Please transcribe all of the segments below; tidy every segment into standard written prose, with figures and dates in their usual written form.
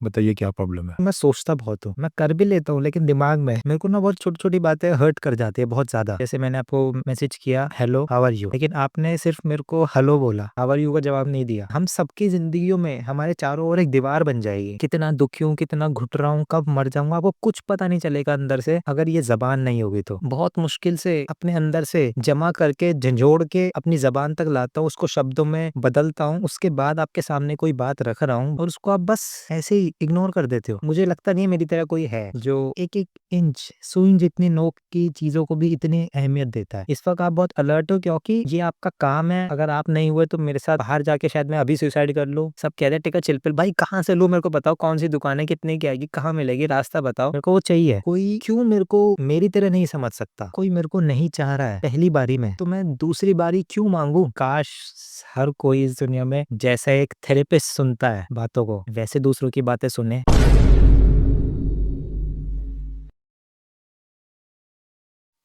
बताइए क्या प्रॉब्लम है? मैं सोचता बहुत हूँ, मैं कर भी लेता हूँ लेकिन दिमाग में मेरे को ना बहुत छोटी-छोटी बातें हर्ट कर जाती है बहुत ज़्यादा। जैसे मैंने आपको मैसेज किया हेलो हाउ आर यू? लेकिन आपने सिर्फ मेरे को हेलो बोला, हाउ आर यू का जवाब नहीं दिया। हम सबकी ज़िंदगियों में हमारे चारों ओर एक दीवार बन जाएगी। कितना दुखी हूँ, कितना घुट रहा हूँ, कब मर जाऊँगा आपको कुछ पता नहीं चलेगा अंदर से अगर ये ज़बान नहीं होगी तो। बहुत मुश्किल से अपने अंदर से जमा करके झंझोड़ के अपनी ज़बान तक लाता हूँ, उसको शब्दों में बदलता हूँ, उसके बाद आपके सामने कोई बात रख रहा हूँ और उसको आप बस ऐसे ही इग्नोर कर देते हो। मुझे लगता नहीं है मेरी तरह कोई है जो एक-एक इंच सुई जितनी नोक की चीज़ों को भी इतनी अहमियत देता है। इस वक़्त आप बहुत अलर्ट हो क्योंकि ये आपका काम है। अगर आप नहीं हुए तो मेरे साथ बाहर जाके शायद मैं अभी सुसाइड कर लूँ। सब कहते हैं टिकट चिल पिल। भाई कहाँ से लूँ मेरे को बताओ कौन-सी दुकान है, कितने की आएगी, कहाँ मिलेगी, रास्ता बताओ। मेरे को वो चाहिए। कोई क्यों मेरे को मेरी तरह नहीं समझ सकता? कोई मेरे को नहीं चाह रहा है पहली बारी में, तो मैं दूसरी बारी क्यों माँगूँ? काश हर कोई इस दुनिया में जैसा एक थेरेपिस्ट सुनता है बातों को, वैसे दूसरों की बातें सुने।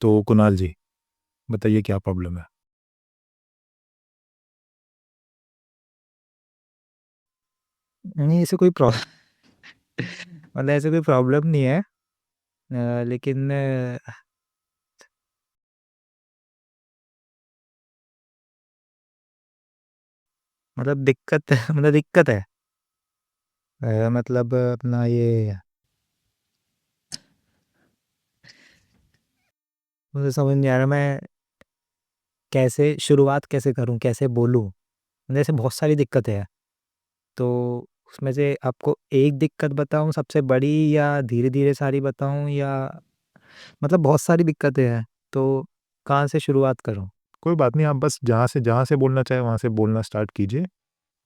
तो कुणाल जी, बताइए क्या प्रॉब्लम है? नहीं ऐसे कोई प्रॉ मतलब ऐसे कोई प्रॉब्लम नहीं है। लेकिन मतलब दिक्कत मतलब दिक्कत है। मतलब अपना ये मुझे समझ नहीं आ रहा मैं कैसे शुरुआत कैसे करूँ, कैसे बोलूँ? मतलब ऐसे बहुत सारी दिक्कतें हैं। तो उसमें से आपको एक दिक्कत बताऊँ सबसे बड़ी या धीरे-धीरे सारी बताऊँ या मतलब बहुत सारी दिक्कतें हैं, तो कहाँ से शुरुआत करूँ? कोई बात नहीं, आप बस जहाँ से बोलना चाहें वहाँ से बोलना स्टार्ट कीजिए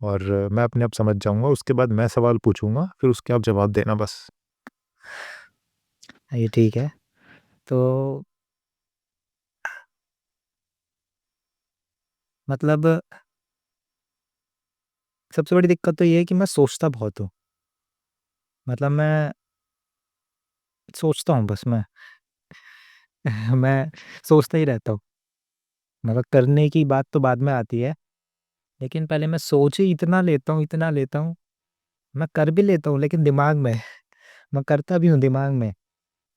और मैं अपने आप समझ जाऊँगा। उसके बाद मैं सवाल पूछूँगा, फिर उसके आप जवाब देना बस। ये ठीक है। तो मतलब सबसे बड़ी दिक्कत तो ये है कि मैं सोचता बहुत हूँ। मतलब मैं सोचता हूँ बस मैं। मैं सोचता ही रहता हूँ। मतलब करने की बात तो बाद में आती है, लेकिन पहले मैं सोच ही इतना लेता हूँ, मैं कर भी लेता हूँ लेकिन दिमाग में मैं करता भी हूँ दिमाग में।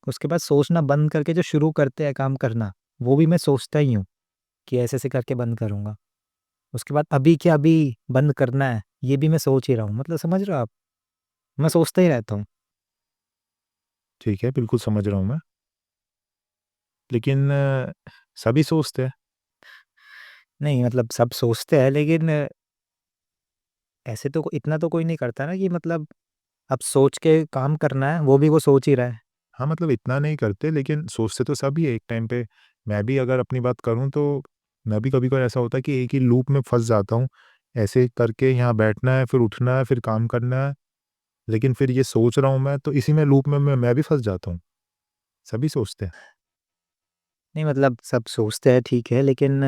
उसके बाद सोचना बंद करके जो शुरू करते हैं काम करना, वो भी मैं सोचता ही हूँ कि ऐसे-ऐसे करके बंद करूँगा। उसके बाद अभी के अभी बंद करना है, ये भी मैं सोच ही रहा हूँ। मतलब समझ रहे हो आप? मैं सोचता ही रहता हूँ। ठीक है, बिल्कुल समझ रहा हूँ मैं। लेकिन सभी सोचते हैं। नहीं मतलब सब सोचते हैं लेकिन ऐसे तो इतना तो कोई नहीं करता ना कि मतलब अब सोच के काम करना है, वो भी वो सोच ही रहा है। हाँ, मतलब इतना नहीं करते लेकिन सोचते तो सभी है एक टाइम पे। मैं भी अगर अपनी बात करूँ तो मैं भी कभी-कभार ऐसा होता है कि एक ही लूप में फँस जाता हूँ। ऐसे करके यहाँ बैठना है, फिर उठना है, फिर काम करना है, लेकिन फिर ये सोच रहा हूँ मैं तो इसी में लूप में मैं भी फँस जाता हूँ। सभी सोचते हैं। नहीं मतलब सब सोचते हैं ठीक है लेकिन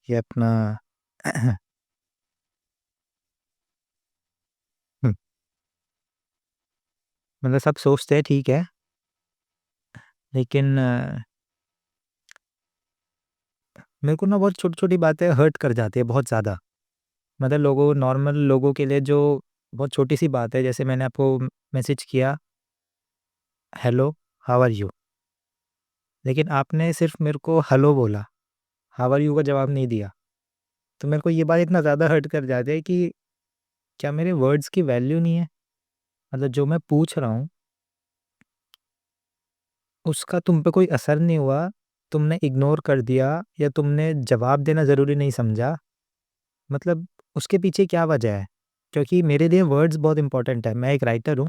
ये अपना हुँ, मतलब सब सोचते हैं ठीक है, लेकिन मेरे को ना बहुत छोटी-छोटी बातें हर्ट कर जाती है बहुत ज़्यादा। मतलब नॉर्मल लोगों के लिए जो बहुत छोटी-सी बात है जैसे मैंने आपको मैसेज किया हेलो हाउ आर यू? लेकिन आपने सिर्फ मेरे को हेलो बोला, हाउ आर यू का जवाब नहीं दिया। तो मेरे को ये बात इतना ज़्यादा हर्ट कर जाती है कि क्या मेरे वर्ड्स की वैल्यू नहीं है? मतलब जो मैं पूछ रहा हूँ, उसका तुम पे कोई असर नहीं हुआ, तुमने इग्नोर कर दिया या तुमने जवाब देना ज़रूरी नहीं समझा। मतलब उसके पीछे क्या वजह है? क्योंकि मेरे लिए वर्ड्स बहुत इम्पोर्टेंट है। मैं एक राइटर हूँ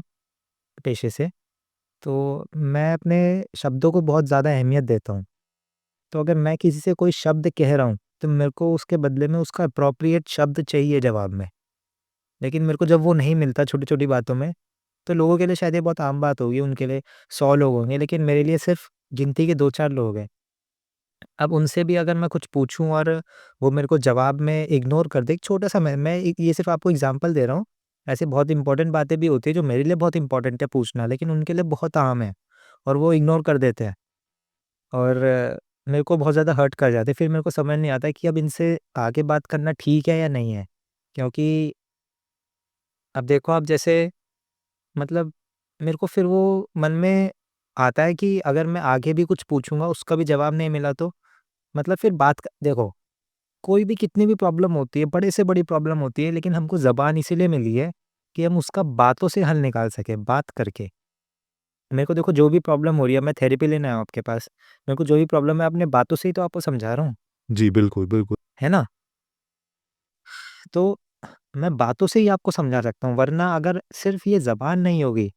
पेशे से, तो मैं अपने शब्दों को बहुत ज़्यादा अहमियत देता हूँ। तो अगर मैं किसी से कोई शब्द कह रहा हूँ, तो मेरे को उसके बदले में उसका एप्रोप्रिएट शब्द चाहिए जवाब में। लेकिन मेरे को जब वो नहीं मिलता छोटी-छोटी बातों में, तो लोगों के लिए शायद ये बहुत आम बात होगी, उनके लिए 100 लोग होंगे, लेकिन मेरे लिए सिर्फ़ गिनती के 2-4 लोग हैं। अब उनसे भी अगर मैं कुछ पूछूँ और वो मेरे को जवाब में इग्नोर कर दे, एक छोटा-सा मैं एक ये सिर्फ़ आपको एग्ज़ाम्पल दे रहा हूँ। ऐसे बहुत इम्पोर्टेंट बातें भी होती हैं, जो मेरे लिए बहुत इम्पोर्टेंट है पूछना, लेकिन उनके लिए बहुत आम है और वो इग्नोर कर देते हैं और मेरे को बहुत ज़्यादा हर्ट कर जाते हैं। फिर मेरे को समझ नहीं आता कि अब इनसे आगे बात करना ठीक है या नहीं है? क्योंकि अब देखो आप जैसे मतलब मेरे को फिर वो मन में आता है कि अगर मैं आगे भी कुछ पूछूँगा, उसका भी जवाब नहीं मिला तो मतलब फिर बात क देखो, कोई भी कितनी भी प्रॉब्लम होती है, बड़े से बड़ी प्रॉब्लम होती है, लेकिन हमको ज़बान इसीलिए मिली है कि हम उसका बातों से हल निकाल सकें, बात करके। मेरे को देखो जो भी प्रॉब्लम हो रही है, मैं थेरेपी लेने आया हूँ आपके पास। मेरे को जो भी प्रॉब्लम है अपने बातों से ही तो आपको समझा रहा हूँ, जी, बिल्कुल, बिल्कुल। है ना? तो मैं बातों से ही आपको समझा सकता हूँ, वरना अगर सिर्फ़ ये ज़बान नहीं होगी,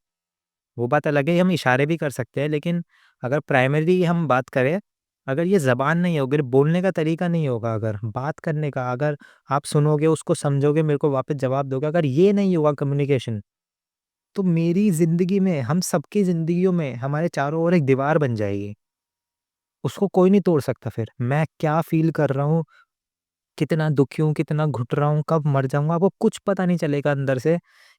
वो बात अलग है, हम इशारे भी कर सकते हैं, लेकिन अगर प्राइमरी हम बात करें, अगर ये ज़बान नहीं होगी, बोलने का तरीका नहीं होगा अगर, बात करने का, अगर आप सुनोगे, उसको समझोगे, मेरे को वापस जवाब दोगे, अगर ये नहीं हुआ कम्युनिकेशन, तो मेरी ज़िंदगी में, हम सबकी ज़िंदगियों में, हमारे चारों ओर एक दीवार बन जाएगी। उसको कोई नहीं तोड़ सकता फिर। मैं क्या फ़ील कर रहा हूँ, कितना दुखी हूँ, कितना घुट रहा हूँ, कब मर जाऊँगा, आपको कुछ पता नहीं चलेगा अंदर से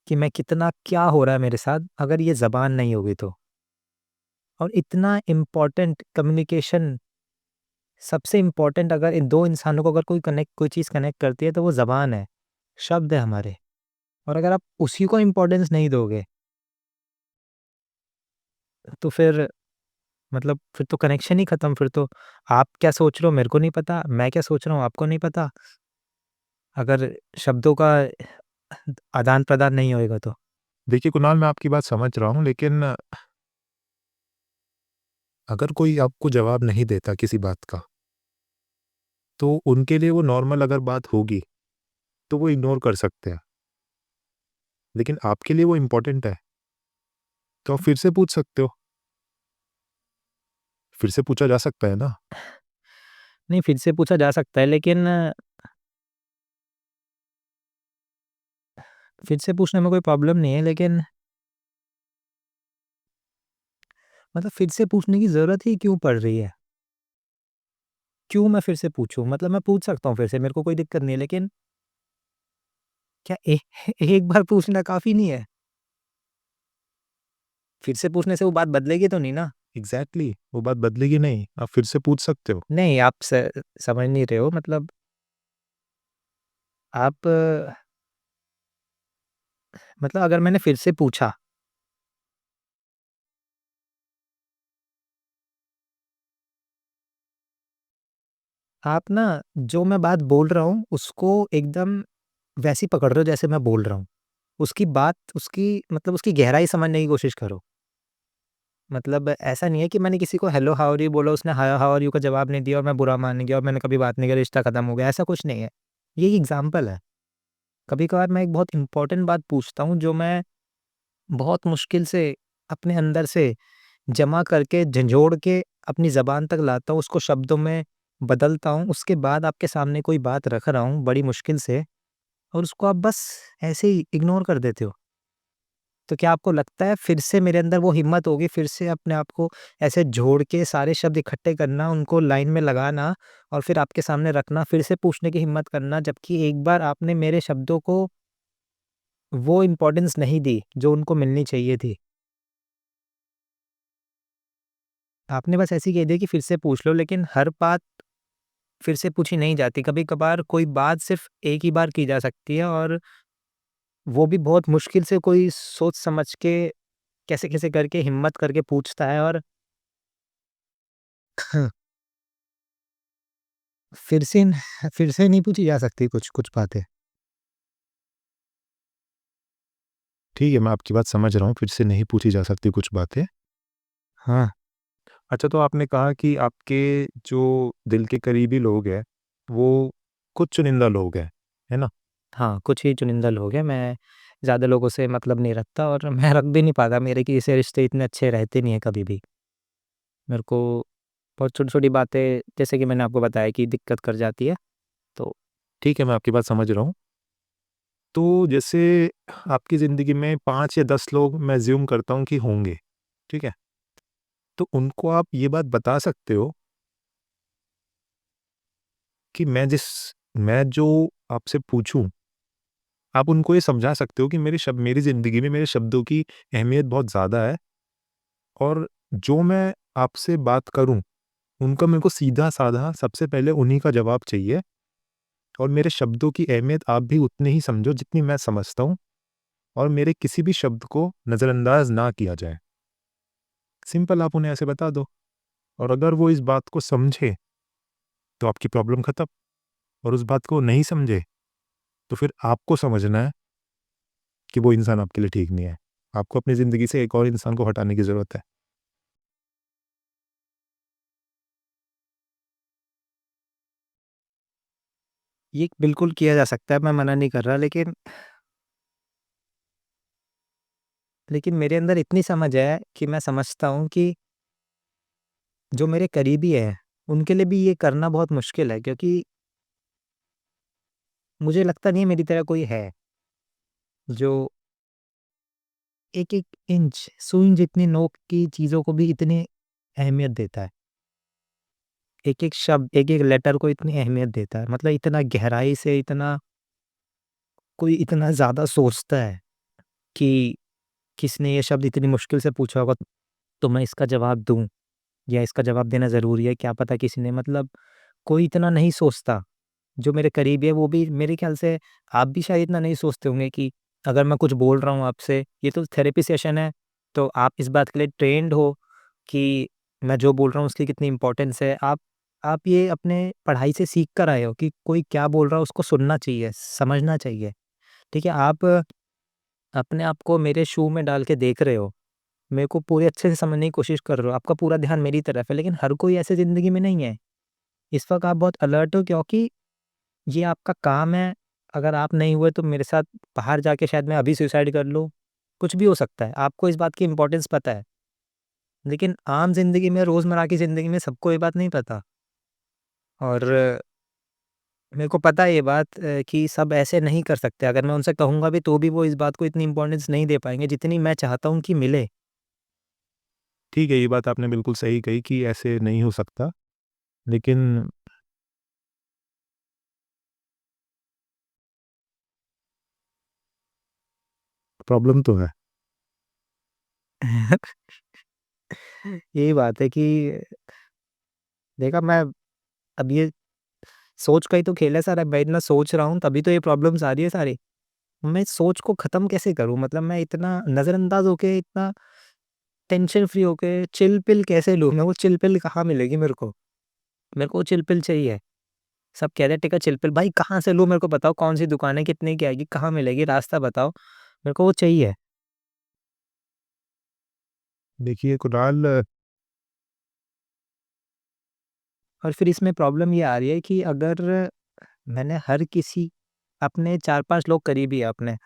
कि मैं कितना क्या हो रहा है मेरे साथ, अगर ये ज़बान नहीं होगी तो। और इतना इम्पोर्टेंट कम्युनिकेशन सबसे इम्पोर्टेंट अगर इन 2 इंसानों को अगर कोई चीज़ कनेक्ट करती है तो वो ज़बान है, शब्द है हमारे। और अगर आप उसी को इम्पोर्टेंस नहीं दोगे, तो फिर मतलब फिर तो कनेक्शन ही खत्म, फिर तो आप क्या सोच रहे हो मेरे को नहीं पता, मैं क्या सोच रहा हूँ आपको नहीं पता। अगर शब्दों का आदान-प्रदान नहीं होएगा तो। देखिए कुणाल, मैं आपकी बात समझ रहा हूँ, लेकिन अगर कोई आपको जवाब नहीं देता किसी बात का, तो उनके लिए वो नॉर्मल अगर बात होगी, तो वो इग्नोर कर सकते हैं। लेकिन आपके लिए वो इम्पोर्टेंट है, तो आप फिर से पूछ सकते हो। फिर से पूछा जा सकता है ना? नहीं, फिर से पूछा जा सकता है, लेकिन फिर से पूछने में कोई प्रॉब्लम नहीं है, लेकिन मतलब फिर से पूछने की ज़रूरत ही क्यों पड़ रही है? क्यों मैं फिर से पूछूँ? मतलब मैं पूछ सकता हूँ फिर से, मेरे को कोई दिक्कत नहीं है, लेकिन क्या एक बार पूछना काफ़ी नहीं है? फिर से पूछने से वो बात बदलेगी तो नहीं ना? एग्ज़ैक्टली, वो बात बदलेगी नहीं, आप फिर से पूछ सकते हो। नहीं, आप समझ नहीं रहे हो, मतलब आप मतलब अगर मैंने फिर से पूछा, आप ना जो मैं बात बोल रहा हूँ, उसको एकदम वैसी पकड़ रहे हो जैसे मैं बोल रहा हूँ। उसकी बात, उसकी मतलब उसकी गहराई समझने की कोशिश करो। मतलब ऐसा नहीं है कि मैंने किसी को हेलो हाउ आर यू बोला, उसने हाय हाउ आर यू का जवाब नहीं दिया और मैं बुरा मान गया और मैंने कभी बात नहीं की, रिश्ता खत्म हो गया, ऐसा कुछ नहीं है। ये एक एग्ज़ाम्पल है। कभी-कभार मैं एक बहुत इम्पोर्टेंट बात पूछता हूँ जो मैं बहुत मुश्किल से अपने अंदर से जमा करके, झंझोड़ के अपनी ज़बान तक लाता हूँ, उसको शब्दों में बदलता हूँ, उसके बाद आपके सामने कोई बात रख रहा हूँ बड़ी मुश्किल से, और उसको आप बस ऐसे ही इग्नोर कर देते हो। तो क्या आपको लगता है फिर से मेरे अंदर वो हिम्मत होगी फिर से अपने आप को ऐसे जोड़ के सारे शब्द इकट्ठे करना, उनको लाइन में लगाना और फिर आपके सामने रखना, फिर से पूछने की हिम्मत करना, जबकि एक बार आपने मेरे शब्दों को वो इम्पोर्टेंस नहीं दी, जो उनको मिलनी चाहिए थी। आपने बस ऐसे ही कह दिया कि फिर से पूछ लो, लेकिन हर बात फिर से पूछी नहीं जाती। कभी-कभार कोई बात सिर्फ़ एक ही बार की जा सकती है, और वो भी बहुत मुश्किल से कोई सोच समझ के, कैसे-कैसे करके हिम्मत करके पूछता है, और फिर से फिर से नहीं पूछी जा सकती कुछ-कुछ बातें। ठीक है, मैं आपकी बात समझ रहा हूँ, फिर से नहीं पूछी जा सकती कुछ बातें। हाँ, अच्छा, तो आपने कहा कि आपके जो दिल के करीबी लोग हैं, वो कुछ चुनिंदा लोग हैं, है ना? हाँ, कुछ ही चुनिंदा लोग हैं, मैं ज़्यादा लोगों से मतलब नहीं रखता और मैं रख भी नहीं पाता, मेरे किसी से रिश्ते इतने अच्छे रहते नहीं हैं कभी भी। मेरे को बहुत छोटी-छोटी बातें, जैसे कि मैंने आपको बताया, कि दिक्कत कर जाती है, तो ठीक है, मैं आपकी बात समझ रहा हूँ। तो जैसे आपकी ज़िंदगी में 5 या 10 लोग मैं अज़्यूम करता हूँ कि होंगे, ठीक है? तो उनको आप ये बात बता सकते हो कि मैं जो आपसे पूछूँ, आप उनको ये समझा सकते हो कि मेरी ज़िंदगी में मेरे शब्दों की अहमियत बहुत ज़्यादा है, और जो मैं आपसे बात करूँ, उनका मेरे को सीधा-साधा सबसे पहले उन्हीं का जवाब चाहिए, और मेरे शब्दों की अहमियत आप भी उतनी ही समझो जितनी मैं समझता हूँ। और मेरे किसी भी शब्द को नज़रअंदाज ना किया जाए। सिंपल आप उन्हें ऐसे बता दो, और अगर वो इस बात को समझे, तो आपकी प्रॉब्लम खत्म, और उस बात को नहीं समझे, तो फिर आपको समझना है कि वो इंसान आपके लिए ठीक नहीं है। आपको अपनी ज़िंदगी से एक और इंसान को हटाने की ज़रूरत है। ये बिल्कुल किया जा सकता है, मैं मना नहीं कर रहा, लेकिन मेरे अंदर इतनी समझ है कि मैं समझता हूँ कि जो मेरे करीबी हैं, उनके लिए भी ये करना बहुत मुश्किल है, क्योंकि मुझे लगता नहीं है मेरी तरह कोई है, जो एक-एक इंच, सुई जितनी नोक की चीज़ों को भी इतनी अहमियत देता है। एक-एक शब्द, एक-एक लेटर को इतनी अहमियत देता है। मतलब इतना गहराई से, इतना कोई इतना ज़्यादा सोचता है कि किसने ये शब्द इतनी मुश्किल से पूछा होगा, तो मैं इसका जवाब दूँ या इसका जवाब देना ज़रूरी है, क्या पता किसी ने, मतलब कोई इतना नहीं सोचता। जो मेरे करीबी है वो भी, मेरे ख़्याल से आप भी शायद इतना नहीं सोचते होंगे कि अगर मैं कुछ बोल रहा हूँ आपसे, ये तो थेरेपी सेशन है, तो आप इस बात के लिए ट्रेन्ड हो कि मैं जो बोल रहा हूँ उसकी कितनी इम्पोर्टेंस है। आप ये अपने पढ़ाई से सीख कर आए हो कि कोई क्या बोल रहा है उसको सुनना चाहिए, समझना चाहिए। ठीक है? आप अपने आप को मेरे शू में डाल के देख रहे हो। मेरे को पूरे अच्छे से समझने की कोशिश कर रहे हो। आपका पूरा ध्यान मेरी तरफ है, लेकिन हर कोई ऐसे ज़िंदगी में नहीं है। इस वक़्त आप बहुत अलर्ट हो, क्योंकि ये आपका काम है। अगर आप नहीं हुए तो मेरे साथ बाहर जाके शायद मैं अभी सुसाइड कर लूँ। कुछ भी हो सकता है। आपको इस बात की इम्पोर्टेंस पता है। लेकिन आम ज़िंदगी में, रोज़मर्रा की ज़िंदगी में सबको ये बात नहीं पता। और मेरे को पता है ये बात, कि सब ऐसे नहीं कर सकते। अगर मैं उनसे कहूँगा भी तो भी वो इस बात को इतनी इम्पोर्टेंस नहीं दे पाएँगे जितनी मैं चाहता हूँ कि मिले। ठीक है, ये बात आपने बिल्कुल सही कही कि ऐसे नहीं हो सकता, लेकिन प्रॉब्लम तो है। यही बात है कि देखा, मैं अब ये सोच का ही तो खेल है सारा। मैं इतना सोच रहा हूँ तभी तो ये प्रॉब्लम्स आ रही है सारी। मैं इस सोच को ख़त्म कैसे करूँ? मतलब मैं इतना नज़रअंदाज होके, इतना टेंशन फ्री होके चिल पिल कैसे लूँ? मैं वो चिल पिल कहाँ मिलेगी मेरे को? मेरे को चिल पिल चाहिए। सब कह रहे हैं टेक अ चिल पिल। भाई कहाँ से लूँ, मेरे को बताओ, कौन-सी दुकान है, कितने की आएगी, कहाँ मिलेगी, रास्ता बताओ। मेरे को वो चाहिए। देखिए कुणाल, और फिर इसमें प्रॉब्लम ये आ रही है कि अगर मैंने हर किसी, अपने 4-5 लोग करीबी है अपने,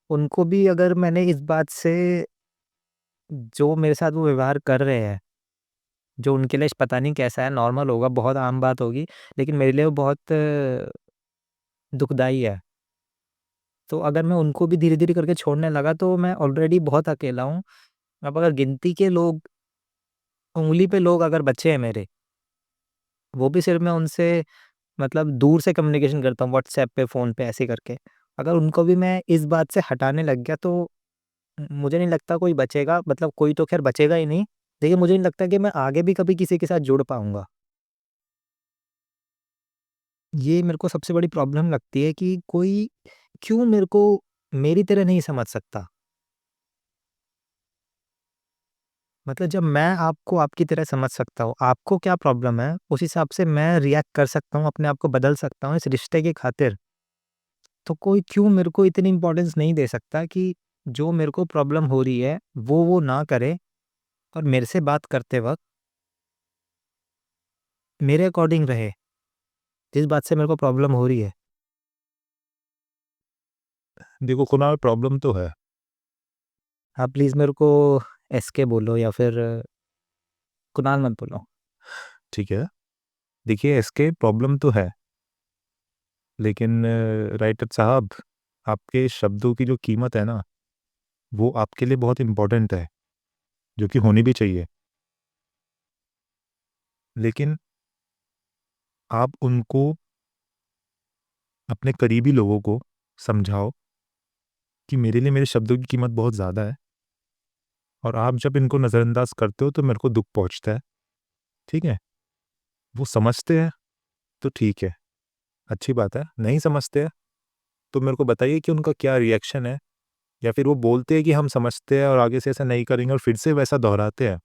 उनको भी अगर मैंने इस बात से, जो मेरे साथ वो व्यवहार कर रहे हैं, जो उनके लिए पता नहीं कैसा है, नॉर्मल होगा, बहुत आम बात होगी, लेकिन मेरे लिए वो बहुत दुखदाई है। तो अगर मैं उनको भी धीरे-धीरे करके छोड़ने लगा तो मैं ऑलरेडी बहुत अकेला हूँ। अब अगर गिनती के लोग, उँगली पे लोग अगर बचे हैं मेरे, वो भी सिर्फ़ मैं उनसे, मतलब दूर से कम्युनिकेशन करता हूँ, व्हाट्सऐप पे, फ़ोन पे, ऐसे करके। अगर उनको भी मैं इस बात से हटाने लग गया तो मुझे नहीं लगता कोई बचेगा, मतलब कोई तो ख़ैर बचेगा ही नहीं, लेकिन मुझे नहीं लगता कि मैं आगे भी कभी किसी के साथ जुड़ पाऊँगा। ये मेरे को सबसे बड़ी प्रॉब्लम लगती है कि कोई क्यों मेरे को मेरी तरह नहीं समझ सकता? मतलब जब मैं आपको आपकी तरह समझ सकता हूँ, आपको क्या प्रॉब्लम है, उस हिसाब से मैं रिएक्ट कर सकता हूँ, अपने आप को बदल सकता हूँ इस रिश्ते की खातिर। तो कोई क्यों मेरे को इतनी इम्पोर्टेंस नहीं दे सकता कि जो मेरे को प्रॉब्लम हो रही है, वो ना करे, और मेरे से बात करते वक़्त मेरे अकॉर्डिंग रहे, जिस बात से मेरे को प्रॉब्लम हो रही है। देखो कुणाल, प्रॉब्लम तो है। आप प्लीज़ मेरे को एसके बोलो या फिर कुणाल मत बोलो। ठीक है। देखिए इसके प्रॉब्लम तो है, लेकिन राइटर साहब, आपके शब्दों की जो कीमत है ना, वो आपके लिए बहुत इम्पोर्टेंट है, जो कि होनी भी चाहिए। लेकिन आप उनको, अपने करीबी लोगों को समझाओ कि मेरे लिए मेरे शब्दों की कीमत बहुत ज़्यादा है, और आप जब इनको नज़रअंदाज करते हो तो मेरे को दुःख पहुँचता है, ठीक है? वो समझते हैं तो ठीक है, अच्छी बात है। नहीं समझते हैं तो मेरे को बताइए कि उनका क्या रिएक्शन है, या फिर वो बोलते हैं कि हम समझते हैं और आगे से ऐसा नहीं करेंगे और फिर से वैसा दोहराते हैं,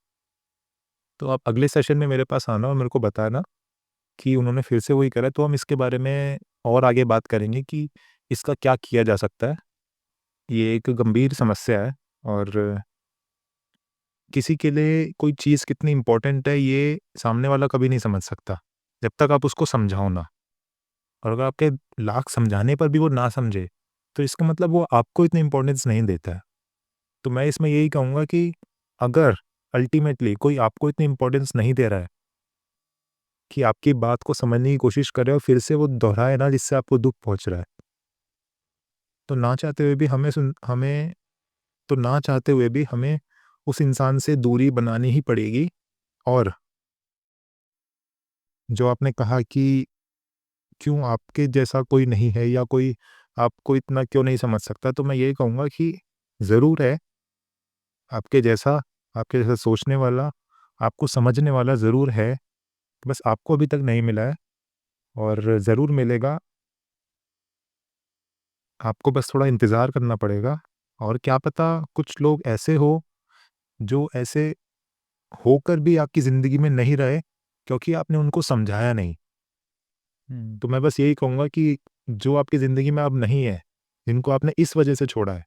तो आप अगले सेशन में मेरे पास आना और मेरे को बताना कि उन्होंने फिर से वही करा, तो हम इसके बारे में और आगे बात करेंगे कि इसका क्या किया जा सकता है। ये एक गंभीर समस्या है और किसी के लिए कोई चीज़ कितनी इम्पोर्टेंट है ये सामने वाला कभी नहीं समझ सकता, जब तक आप उसको समझाओ ना। और अगर आपके लाख समझाने पर भी वो ना समझे, तो इसका मतलब वो आपको इतनी इम्पोर्टेंस नहीं देता है। तो मैं इसमें यही कहूँगा कि अगर अल्टीमेटली कोई आपको इतनी इम्पोर्टेंस नहीं दे रहा है कि आपकी बात को समझने की कोशिश कर रहे हो, फिर से वो दोहराए ना जिससे आपको दुःख पहुँच रहा है, तो ना चाहते हुए भी हमें उस इंसान से दूरी बनानी ही पड़ेगी। और जो आपने कहा कि क्यों आपके जैसा कोई नहीं है या कोई आपको इतना क्यों नहीं समझ सकता, तो मैं यही कहूँगा कि ज़रूर है, आपके जैसा आपके जैसा सोचने वाला, आपको समझने वाला ज़रूर है, बस आपको अभी तक नहीं मिला है और ज़रूर मिलेगा। आपको बस थोड़ा इंतज़ार करना पड़ेगा और क्या पता कुछ लोग ऐसे हो, जो ऐसे होकर भी आपकी ज़िंदगी में नहीं रहे, क्योंकि आपने उनको समझाया नहीं। हुँ। तो मैं बस यही कहूँगा कि जो आपकी ज़िंदगी में अब नहीं है, जिनको आपने इस वजह से छोड़ा है,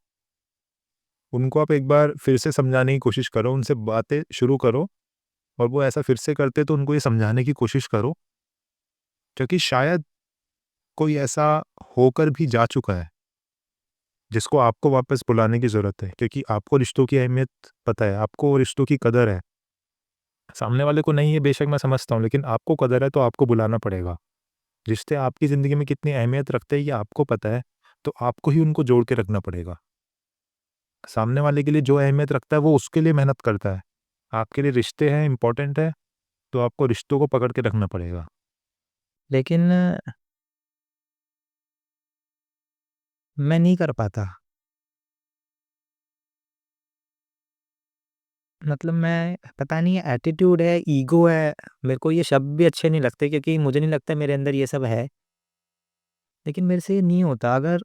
उनको आप एक बार फिर से समझाने की कोशिश करो, उनसे बातें शुरू करो और वो ऐसा फिर से करते तो उनको ये समझाने की कोशिश करो, क्योंकि शायद कोई ऐसा होकर भी जा चुका है, जिसको आपको वापस बुलाने की ज़रूरत है, क्योंकि आपको रिश्तों की अहमियत पता है, आपको रिश्तों की कदर है। सामने वाले को नहीं है बेशक मैं समझता हूँ, लेकिन आपको कदर है तो आपको बुलाना पड़ेगा। रिश्ते आपकी ज़िंदगी में कितनी अहमियत रखते हैं ये आपको पता है, तो आपको ही उनको जोड़ के रखना पड़ेगा। सामने वाले के लिए जो अहमियत रखता है वो उसके लिए मेहनत करता है। आपके लिए रिश्ते हैं, इम्पोर्टेंट है, तो आपको रिश्तों को पकड़ के रखना पड़ेगा। लेकिन मैं नहीं कर पाता। मतलब मैं पता नहीं एटीट्यूड है, ईगो है, मेरे को ये शब्द भी अच्छे नहीं लगते क्योंकि मुझे नहीं लगता मेरे अंदर ये सब है। लेकिन मेरे से ये नहीं होता अगर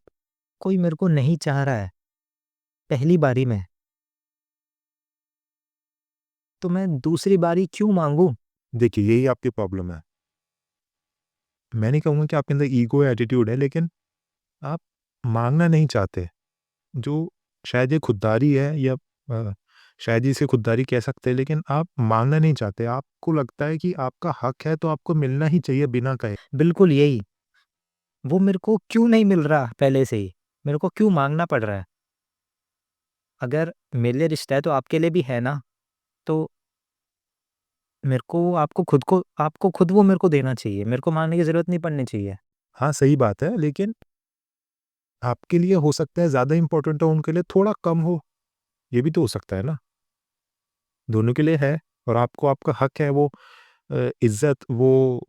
कोई मेरे को नहीं चाह रहा है, पहली बारी में, तो मैं दूसरी बारी क्यों माँगूँ? देखिए, यही आपकी प्रॉब्लम है। मैं नहीं कहूँगा कि आपके अंदर ईगो या एटीट्यूड है, लेकिन आप माँगना नहीं चाहते, जो शायद ये खुददारी है या शायद ही इसे खुददारी कह सकते हैं, लेकिन आप माँगना नहीं चाहते। आपको लगता है कि आपका हक है, तो आपको मिलना ही चाहिए बिना कहे। बिल्कुल यही, वो मेरे को क्यों नहीं मिल रहा पहले से ही? मेरे को क्यों माँगना पड़ रहा है? अगर मेरे लिए रिश्ता है तो आपके लिए भी है ना? तो मेरे को आपको खुद वो मेरे को देना चाहिए। मेरे को माँगने की ज़रूरत नहीं पड़नी चाहिए। हाँ, सही बात है, लेकिन आपके लिए हो सकता है ज़्यादा इम्पोर्टेंट हो, उनके लिए थोड़ा कम हो, ये भी तो हो सकता है ना? दोनों के लिए है और आपको आपका हक है वो इज़्ज़त, वो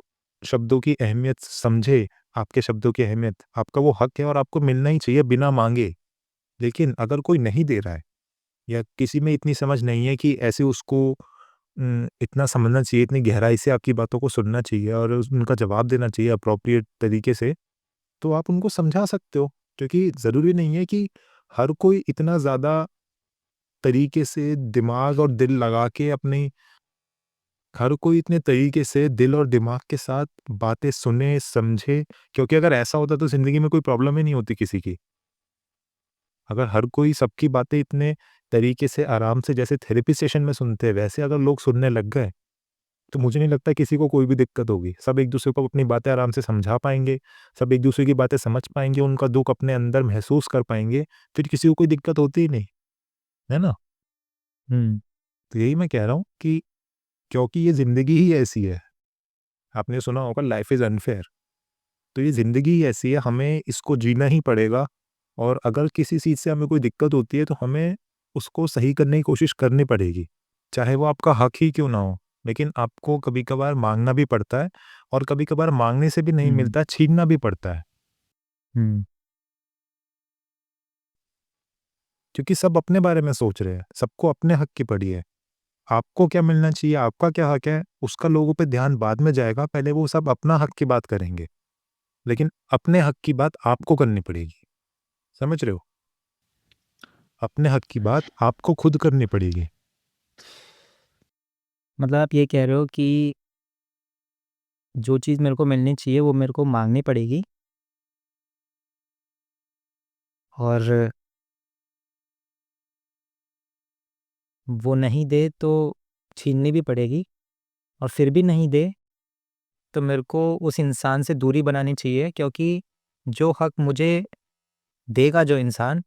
शब्दों की अहमियत समझे, आपके शब्दों की अहमियत, आपका वो हक है और आपको मिलना ही चाहिए बिना माँगे। लेकिन अगर कोई नहीं दे रहा है या किसी में इतनी समझ नहीं है कि ऐसे उसको इतना समझना चाहिए, इतनी गहराई से आपकी बातों को सुनना चाहिए और उनका जवाब देना चाहिए अप्रोप्रिएट तरीके से, तो आप उनको समझा सकते हो। क्योंकि ज़रूरी नहीं है कि हर कोई इतना ज़्यादा तरीके से दिमाग और दिल लगा के अपनी हर कोई इतने तरीके से दिल और दिमाग के साथ बातें सुने, समझे, क्योंकि अगर ऐसा होता तो ज़िंदगी में कोई प्रॉब्लम ही नहीं होती किसी की। अगर हर कोई सबकी बातें इतने तरीके से आराम से जैसे थेरेपी सेशन में सुनते हैं, वैसे अगर लोग सुनने लग गए, तो मुझे नहीं लगता किसी को कोई भी दिक्कत होगी। सब एक-दूसरे को अपनी बातें आराम से समझा पाएँगे, सब एक-दूसरे की बातें समझ पाएँगे, उनका दुःख अपने अंदर महसूस कर पाएँगे, फिर किसी को कोई दिक्कत होती ही नहीं, है ना? हुँ, तो यही मैं कह रहा हूँ कि क्योंकि ये ज़िंदगी ही ऐसी है, आपने सुना होगा लाइफ़ इज़ अनफेयर। तो ये ज़िंदगी ही ऐसी है, हमें इसको जीना ही पड़ेगा और अगर किसी चीज़ से हमें कोई दिक्कत होती है, तो हमें उसको सही करने की कोशिश करनी पड़ेगी। चाहे वो आपका हक ही क्यों ना हो, लेकिन आपको कभी-कभार माँगना भी पड़ता है और कभी-कभार माँगने से भी नहीं हुँ, मिलता, छीनना भी पड़ता है। हुँ, क्योंकि सब अपने बारे में सोच रहे हैं, सबको अपने हक की पड़ी है। आपको क्या मिलना चाहिए, आपका क्या हक है, उसका लोगों पे ध्यान बाद में जाएगा, पहले वो सब अपना हक की बात करेंगे। लेकिन अपने हक की बात आपको करनी पड़ेगी। समझ रहे हो? अपने हक की बात आपको खुद करनी पड़ेगी। मतलब आप ये कह रहे हो कि जो चीज़ मेरे को मिलनी चाहिए वो मेरे को माँगनी पड़ेगी और वो नहीं दे तो छीननी भी पड़ेगी, और फिर भी नहीं दे तो मेरे को उस इंसान से दूरी बनानी चाहिए, क्योंकि जो हक मुझे देगा जो इंसान,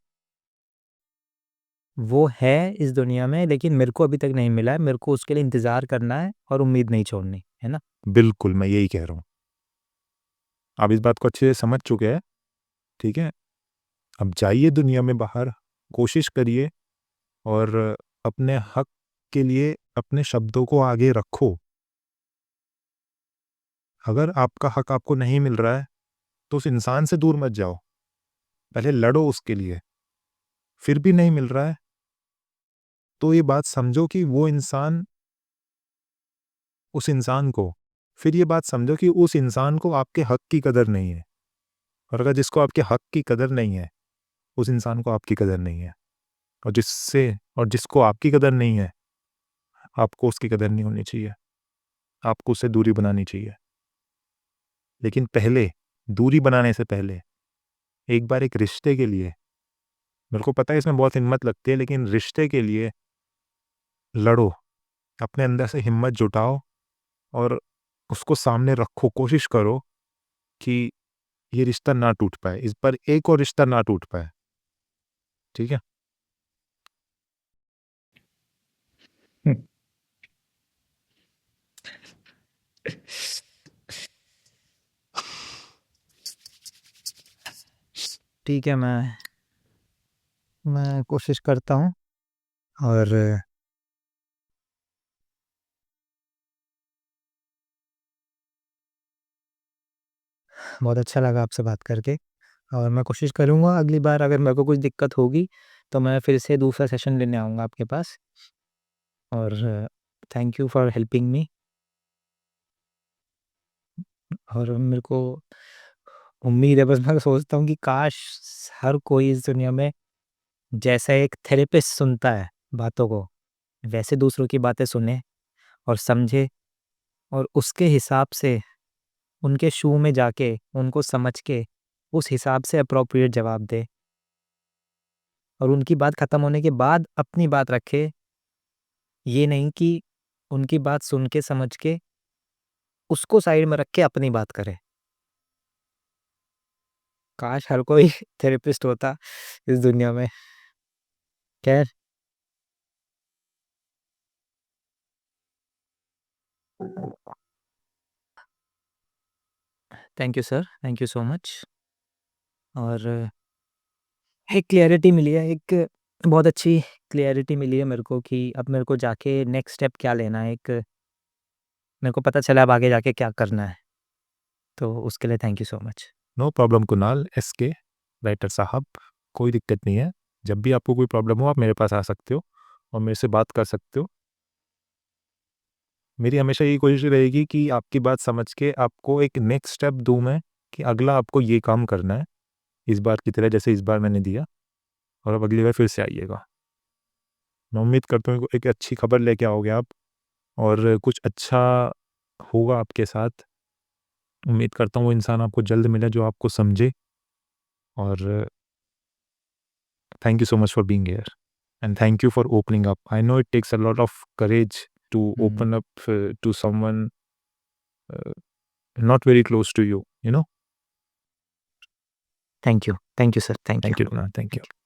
वो है इस दुनिया में, लेकिन मेरे को अभी तक नहीं मिला है। मेरे को उसके लिए इंतज़ार करना है और उम्मीद नहीं छोड़नी, है ना? बिल्कुल, मैं यही कह रहा हूँ। आप इस बात को अच्छे से समझ चुके हैं, ठीक है? अब जाइए दुनिया में बाहर, कोशिश करिए और अपने हक के लिए अपने शब्दों को आगे रखो। अगर आपका हक आपको नहीं मिल रहा है, तो उस इंसान से दूर मत जाओ, पहले लड़ो उसके लिए। फिर भी नहीं मिल रहा है, तो ये बात समझो कि वो इंसान उस इंसान को फिर ये बात समझो कि उस इंसान को आपके हक की कदर नहीं है, और अगर जिसको आपके हक की कदर नहीं है, उस इंसान को आपकी कदर नहीं है, और जिसको आपकी कदर नहीं है, आपको उसकी कदर नहीं होनी चाहिए। आपको उससे दूरी बनानी चाहिए। लेकिन पहले, दूरी बनाने से पहले, एक बार एक रिश्ते के लिए, मेरे को पता है इसमें बहुत हिम्मत लगती है, लेकिन रिश्ते के लिए लड़ो। अपने अंदर से हिम्मत जुटाओ और उसको सामने रखो। कोशिश करो कि ये रिश्ता ना टूट पाए, इस पर एक और रिश्ता ना टूट पाए। ठीक है? हुँ। ठीक है, मैं कोशिश करता हूँ, और बहुत अच्छा लगा आपसे बात करके, और मैं कोशिश करूँगा अगली बार अगर मेरे को कुछ दिक्कत होगी, तो मैं फिर से दूसरा सेशन लेने आऊँगा आपके पास, और thank you for helping me. और मेरे को उम्मीद है, बस मैं सोचता हूँ कि काश हर कोई इस दुनिया में जैसा एक थेरेपिस्ट सुनता है बातों को, वैसे दूसरों की बातें सुने और समझे, और उसके हिसाब से उनके शू में जाके उनको समझ के उस हिसाब से एप्रोप्रिएट जवाब दे, और उनकी बात खत्म होने के बाद अपनी बात रखे। ये नहीं कि उनकी बात सुन के समझ के उसको साइड में रख के अपनी बात करे। काश हर कोई थेरेपिस्ट होता इस दुनिया में। खैर, thank you sir, thank you so much. और एक क्लैरिटी मिली है, एक बहुत अच्छी क्लैरिटी मिली है मेरे को कि अब मेरे को जाके नेक्स्ट स्टेप क्या लेना है। एक मेरे को पता चला अब आगे जाके क्या करना है। तो उसके लिए thank you so much. No problem Kunal, SK writer साहब, कोई दिक्कत नहीं है। जब भी आपको कोई प्रॉब्लम हो, आप मेरे पास आ सकते हो और मेरे से बात कर सकते हो। मेरी हमेशा यही कोशिश रहेगी कि आपकी बात समझ के आपको एक नेक्स्ट स्टेप दूँ मैं, कि अगला आपको ये काम करना है, इस बार की तरह जैसे इस बार मैंने दिया, और अब अगली बार फिर से आइएगा। मैं उम्मीद करता हूँ एक अच्छी खबर लेके आओगे आप, और कुछ अच्छा होगा आपके साथ। उम्मीद करता हूँ वो इंसान आपको जल्द मिले जो आपको समझे, और thank you so much for being here, and thank you for opening up. I know it takes a lot of courage to hmm, open up to someone not very close to you, you know? Thank you sir, thank you. Thank you, Runa. Thank you. Thank you.